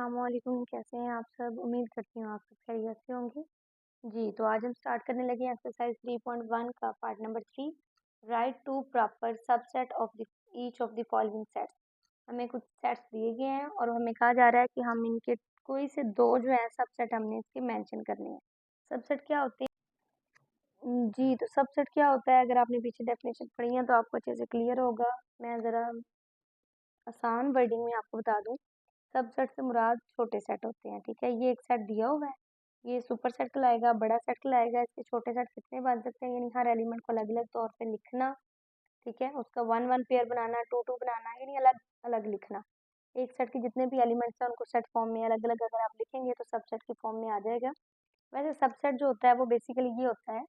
अस्सलामुअलैकुम, कैसे हैं आप सब? उम्मीद करती हूँ आप सब खैरियत से होंगे। जी, तो आज हम स्टार्ट करने लगे हैं एक्सरसाइज 3.1 का part number 3। Write two proper subset of the each of the following sets. हमें कुछ सेट्स दिए गए हैं और हमें कहा जा रहा है कि हम इनके कोई से दो जो है सबसेट हमने इसके मेंशन करने हैं। सबसेट क्या होते हैं? जी, तो सबसेट क्या होता है? अगर आपने पीछे डेफिनेशन पढ़ी है तो आपको अच्छे से क्लियर होगा। मैं ज़रा आसान वर्डिंग में आपको बता दूँ। सबसेट से मुराद छोटे सेट होते हैं, ठीक है। ये एक सेट दिया हुआ है, ये सुपर सेट कहलाएगा, बड़ा सेट कहलाएगा। इसके छोटे सेट कितने बन सकते हैं, यानी हर एलिमेंट को अलग अलग तौर पे लिखना, ठीक है। उसका वन वन पेयर बनाना, टू टू बनाना, यानी अलग अलग लिखना। एक सेट के जितने भी एलिमेंट्स हैं उनको सेट फॉर्म में अलग अलग अगर आप लिखेंगे तो सबसेट की फॉर्म में आ जाएगा। वैसे सबसेट जो होता है वो बेसिकली ये होता है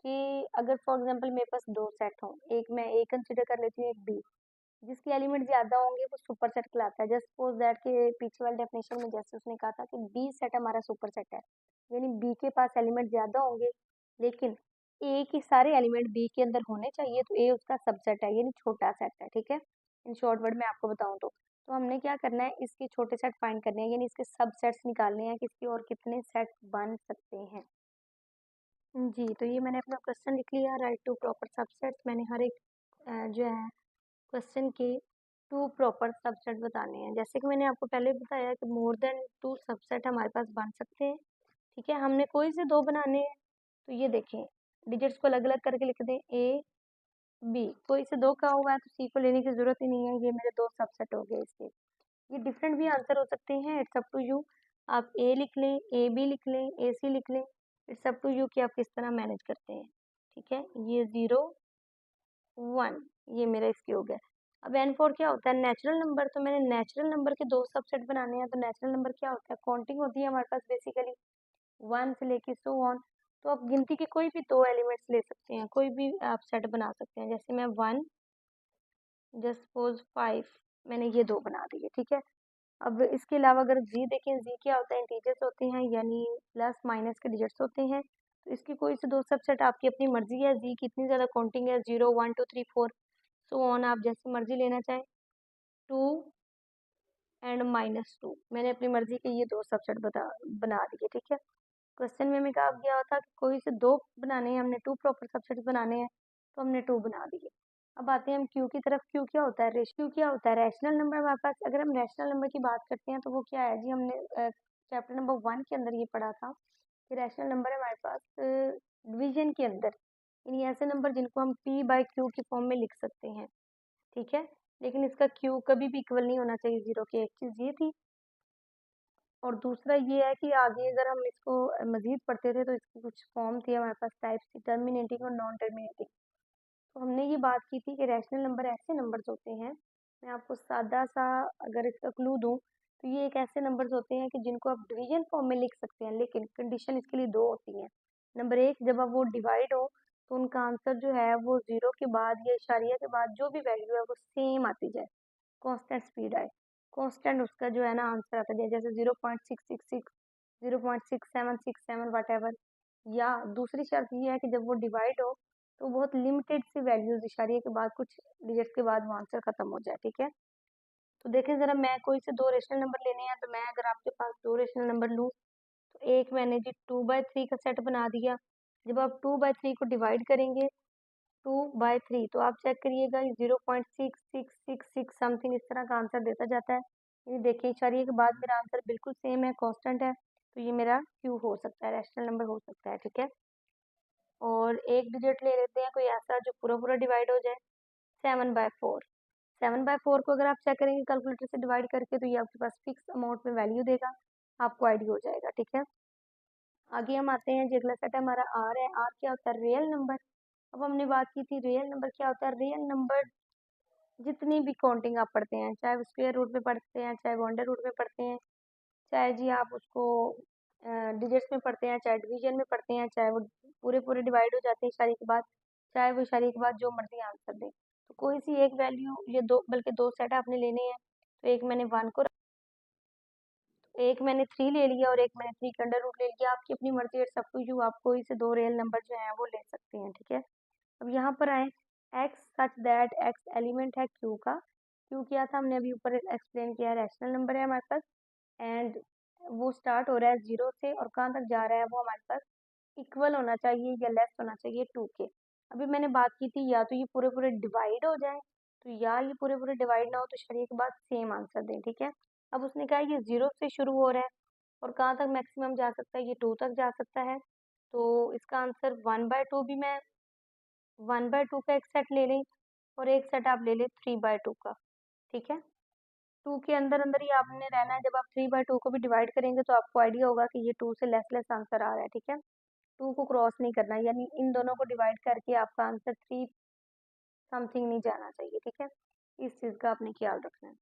कि अगर फॉर एग्जाम्पल मेरे पास दो सेट हों, एक मैं ए कंसिडर कर लेती हूँ, एक बी, जिसके एलिमेंट ज्यादा होंगे वो सुपर सेट कहलाता है। जस्ट सपोज दैट के पीछे वाले डेफिनेशन में जैसे उसने कहा था कि बी सेट हमारा सुपर सेट है, यानी बी के पास एलिमेंट ज्यादा होंगे लेकिन ए के सारे एलिमेंट बी के अंदर होने चाहिए, तो ए उसका सबसेट है, यानी छोटा सेट है, ठीक है। इन शॉर्ट वर्ड में आपको बताऊं तो हमने क्या करना है, इसके छोटे सेट फाइंड करने हैं, यानी इसके सबसेट्स निकालने हैं कि इसके और कितने सेट बन सकते हैं। जी, तो ये मैंने अपना क्वेश्चन लिख लिया, राइट टू प्रॉपर सबसेट्स। मैंने हर एक जो है क्वेश्चन के टू प्रॉपर सबसेट बताने हैं। जैसे कि मैंने आपको पहले बताया कि मोर देन टू सबसेट हमारे पास बन सकते हैं, ठीक है। हमने कोई से दो बनाने हैं, तो ये देखें, डिजिट्स को अलग अलग करके लिख दें, ए बी। कोई से दो का हुआ है तो सी को लेने की जरूरत ही नहीं है, ये मेरे दो सबसेट हो गए इसके। ये डिफरेंट भी आंसर हो सकते हैं, इट्स अप टू यू। आप ए लिख लें, ए बी लिख लें, ए सी लिख लें, इट्स अप टू यू कि आप किस तरह मैनेज करते हैं, ठीक है। ये 0 1 ये मेरा इसके हो गया। अब N4 क्या होता है? Natural number. तो मैंने नेचुरल नंबर के दो सबसेट बनाने हैं। तो नेचुरल नंबर क्या होता है? काउंटिंग होती है हमारे पास बेसिकली 1 से लेके सो ऑन। तो आप गिनती के कोई भी दो एलिमेंट्स ले सकते हैं, कोई भी आप सेट बना सकते हैं। जैसे मैं 1 जस्ट सपोज 5 मैंने ये दो बना दिए, ठीक है। अब इसके अलावा अगर जी देखें, जी क्या होता है? इंटीजर्स होते हैं, यानी प्लस माइनस के डिजिट्स होते हैं। तो इसकी कोई से दो सबसेट आपकी अपनी मर्जी है। जी कितनी ज़्यादा काउंटिंग है, 0 1 2 3 4 सो ऑन, आप जैसी मर्जी लेना चाहें। 2 एंड -2 मैंने अपनी मर्जी के ये दो सबसेट बना दिए, ठीक है। क्वेश्चन में हमें कहा गया था कि कोई से दो बनाने हैं, हमने टू प्रॉपर सबसेट बनाने हैं, तो हमने टू बना दिए। अब आते हैं हम क्यू की तरफ। क्यू क्या होता है? रेशियो क्या होता है? रैशनल नंबर हमारे पास। अगर हम रैशनल नंबर की बात करते हैं तो वो क्या है जी? हमने चैप्टर नंबर 1 के अंदर ये पढ़ा था कि रैशनल नंबर है हमारे पास डिवीजन के अंदर, यानी ऐसे नंबर जिनको हम p बाई क्यू की फॉर्म में लिख सकते हैं, ठीक है। लेकिन इसका क्यू कभी भी इक्वल नहीं होना चाहिए 0 के। एक चीज़ ये थी, और दूसरा ये है कि आगे अगर हम इसको मज़ीद पढ़ते थे तो इसकी कुछ फॉर्म थी हमारे पास टाइप्स की, टर्मिनेटिंग और नॉन टर्मिनेटिंग। तो हमने ये बात की थी कि रैशनल नंबर ऐसे नंबर्स होते हैं, मैं आपको सादा सा अगर इसका क्लू दूँ तो ये एक ऐसे नंबर्स होते हैं कि जिनको आप डिवीजन फॉर्म में लिख सकते हैं, लेकिन कंडीशन इसके लिए दो होती हैं। नंबर एक, जब आप वो डिवाइड हो तो उनका आंसर जो है वो 0 के बाद या इशारिया के बाद जो भी वैल्यू है वो सेम आती जाए, कांस्टेंट स्पीड आए, कांस्टेंट उसका जो है ना आंसर आता है, जैसे 0.666 0.6767 वट एवर। या दूसरी शर्त ये है कि जब वो डिवाइड हो तो बहुत लिमिटेड सी वैल्यूज इशारे के बाद कुछ डिजिट के बाद वो आंसर खत्म हो जाए, ठीक है। तो देखें जरा, मैं कोई से दो रेशनल नंबर लेने हैं, तो मैं अगर आपके पास दो रेशनल नंबर लूँ तो एक मैंने जी 2/3 का सेट बना दिया। जब आप 2/3 को डिवाइड करेंगे 2/3 तो आप चेक करिएगा 0.6666 समथिंग इस तरह का आंसर देता जाता है। ये देखिए इशारे के बाद मेरा आंसर बिल्कुल सेम है, कांस्टेंट है, तो ये मेरा क्यू हो सकता है, रैशनल नंबर हो सकता है, ठीक है। और एक डिजिट ले लेते हैं कोई ऐसा जो पूरा पूरा डिवाइड हो जाए, 7/4। 7/4 को अगर आप चेक करेंगे कैलकुलेटर से डिवाइड करके तो ये आपके पास फिक्स अमाउंट में वैल्यू देगा, आपको आइडिया हो जाएगा, ठीक है। आगे हम आते हैं, जो अगला सेट हमारा आर है। आर क्या होता है? Real number. अब हमने बात की थी रियल नंबर क्या होता है। रियल नंबर जितनी भी काउंटिंग आप पढ़ते हैं, चाहे वो स्क्वायर रूट में पढ़ते हैं, चाहे वो अंडर रूट में पढ़ते हैं, चाहे जी आप उसको डिजिट्स में पढ़ते हैं, चाहे डिवीजन में पढ़ते हैं, चाहे वो पूरे पूरे डिवाइड हो जाते हैं इशारे के बाद, चाहे वो इशारे के बाद जो मर्जी आंसर दें, तो कोई सी एक वैल्यू, ये दो बल्कि दो सेट आपने लेने हैं। तो एक मैंने 1 को, एक मैंने 3 ले लिया और एक मैंने 3 का अंडर रूट ले लिया। आपकी अपनी मर्जी है, सब कुछ यू आप कोई से दो रियल नंबर जो है वो ले सकते हैं, ठीक है। अब यहाँ पर आए, x such that x element है क्यू का। क्यू क्या था हमने अभी ऊपर एक्सप्लेन किया है, रैशनल नंबर है हमारे पास। एंड वो स्टार्ट हो रहा है 0 से और कहाँ तक जा रहा है वो हमारे पास इक्वल होना चाहिए या लेस होना चाहिए 2 के। अभी मैंने बात की थी या तो ये पूरे पूरे डिवाइड हो जाए, तो या ये पूरे पूरे डिवाइड ना हो तो शायद के बाद सेम आंसर दें, ठीक है। अब उसने कहा ये 0 से शुरू हो रहा है और कहाँ तक मैक्सिमम जा सकता है, ये 2 तक जा सकता है। तो इसका आंसर 1/2 भी मैं 1/2 का एक सेट ले लें और एक सेट आप ले लें 3/2 का, ठीक है। 2 के अंदर अंदर ही आपने रहना है, जब आप 3/2 को भी डिवाइड करेंगे तो आपको आइडिया होगा कि ये 2 से लेस लेस आंसर आ रहा है, ठीक है। 2 को क्रॉस नहीं करना, यानी इन दोनों को डिवाइड करके आपका आंसर 3 समथिंग नहीं जाना चाहिए, ठीक है। इस चीज़ का आपने ख्याल रखना है।